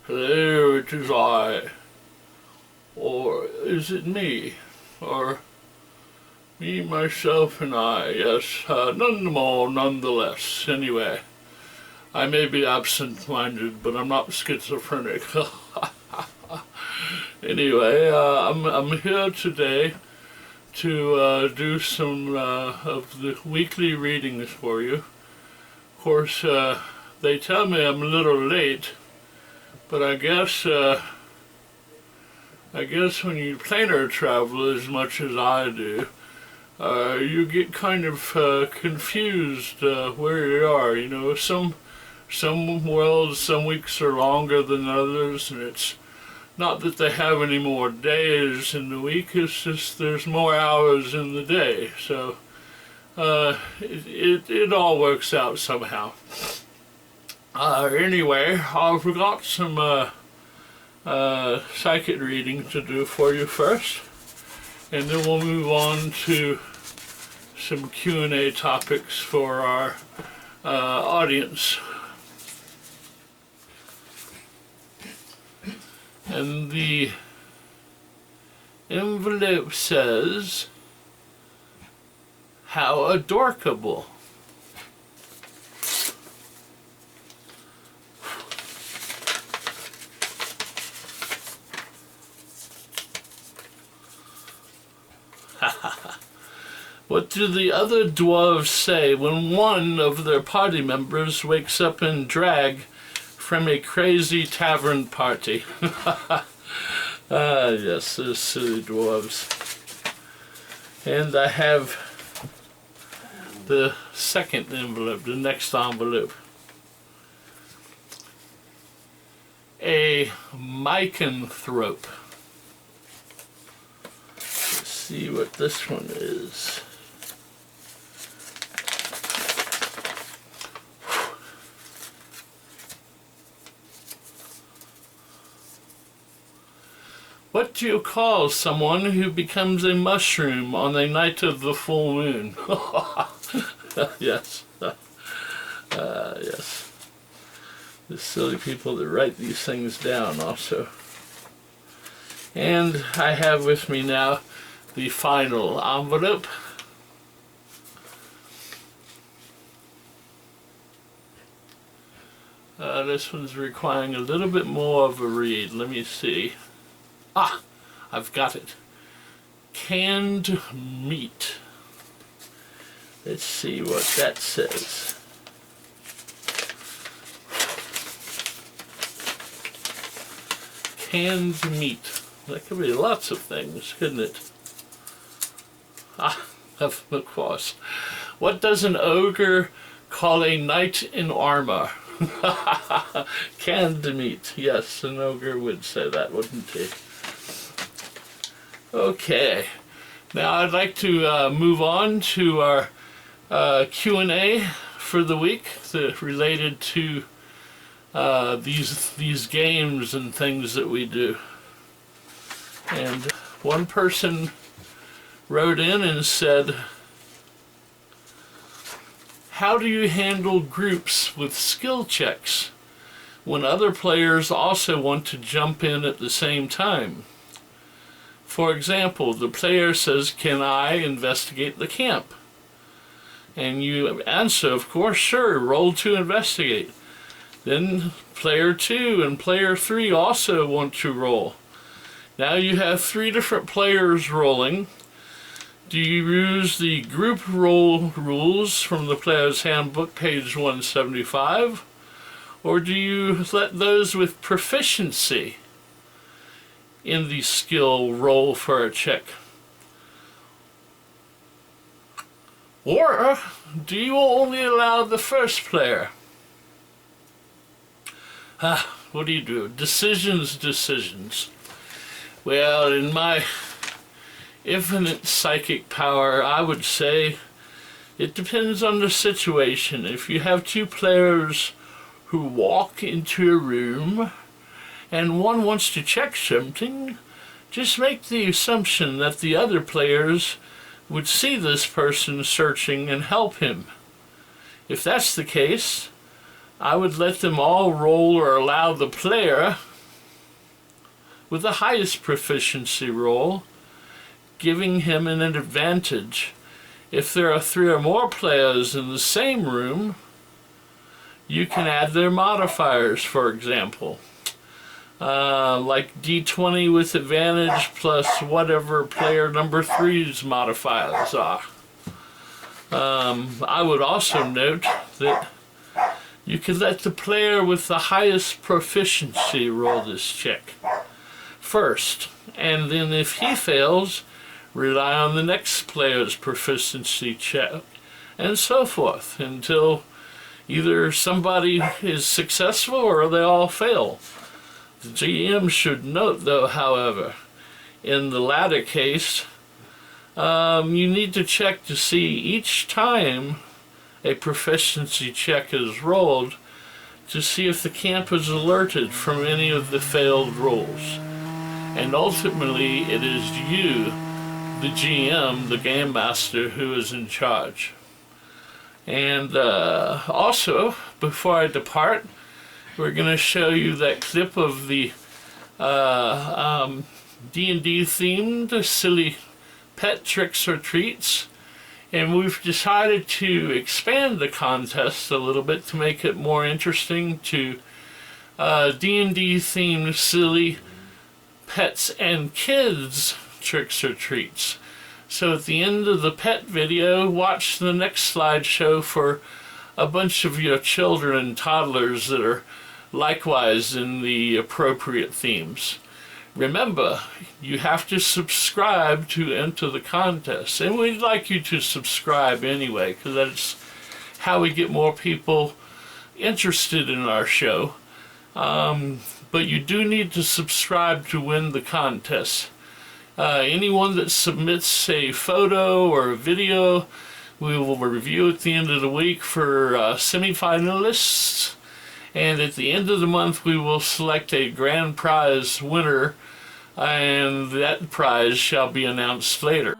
There it is I. Or is it me? Or me, myself, and I? Yes, none more, nonetheless. Anyway, I may be absent-minded, but I'm not schizophrenic. Anyway, I'm here today to do some of the weekly readings for you. Of course, they tell me I'm a little late, but I guess when you planar travel as much as I do, you get kind of confused where you are. You know, some worlds, some weeks are longer than others, and it's not that they have any more days in the week, it's just there's more hours in the day. So it all works out somehow. Anyway, I've got some psychic reading to do for you first, and then we'll move on to some Q&A topics for our audience. And the envelope says, "How adorkable." What do the other dwarves say when one of their party members wakes up in drag from a crazy tavern party? Yes, those silly dwarves. And I have the second envelope, the next envelope. A micanthrope. Let's see what this one is. What do you call someone who becomes a mushroom on the night of the full moon? Yes. Yes. The silly people that write these things down also. And I have with me now the final envelope. This one's requiring a little bit more of a read. Let me see. Ah, I've got it. Canned meat. Let's see what that says. Canned meat. That could be lots of things, couldn't it? Ah, of course. What does an ogre call a knight in armor? Canned meat. Yes, an ogre would say that, wouldn't he? Okay, now I'd like to move on to our Q&A for the week related to these games and things that we do. And one person wrote in and said, "How do you handle groups with skill checks when other players also want to jump in at the same time? For example, the player says, 'Can I investigate the camp?' And you answer, of course, sure, roll to investigate. Then player 2 and player 3 also want to roll. Now you have 3 different players rolling. Do you use the group roll rules from the Player's Handbook, page 175? Or do you let those with proficiency in the skill roll for a check? Or do you only allow the first player?" What do you do? Decisions. Well, in my infinite psychic power, I would say it depends on the situation. If you have 2 players who walk into a room and one wants to check something, just make the assumption that the other players would see this person searching and help him. If that's the case, I would let them all roll or allow the player with the highest proficiency roll, giving him an advantage. If there are 3 or more players in the same room, you can add their modifiers, for example. Like D20 with advantage plus whatever player number 3's modifiers are. I would also note that you can let the player with the highest proficiency roll this check first, and then if he fails, rely on the next player's proficiency check, and so forth, until either somebody is successful or they all fail. The GM should note, though, however, in the latter case, you need to check to see each time a proficiency check is rolled to see if the camp is alerted from any of the failed rolls. And ultimately, it is you, the GM, the Game Master, who is in charge. And also, before I depart, we're going to show you that clip of the D&D themed silly pet tricks or treats. And we've decided to expand the contest a little bit to make it more interesting to D&D themed silly pets and kids tricks or treats. So at the end of the pet video, watch the next slideshow for a bunch of your children and toddlers that are likewise in the appropriate themes. Remember, you have to subscribe to enter the contest, and we'd like you to subscribe anyway, because that's how we get more people interested in our show. But you do need to subscribe to win the contest. Anyone that submits a photo or a video, we will review at the end of the week for semifinalists, and at the end of the month we will select a grand prize winner, and that prize shall be announced later.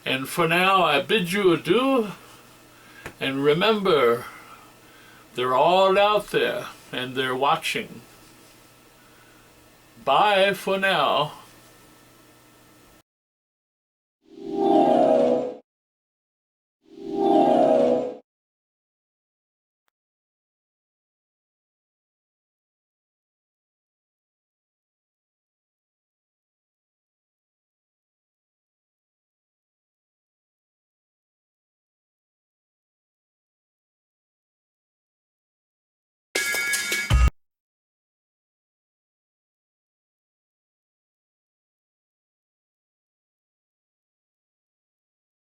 And for now, I bid you adieu, and remember, they're all out there, and they're watching. Bye for now.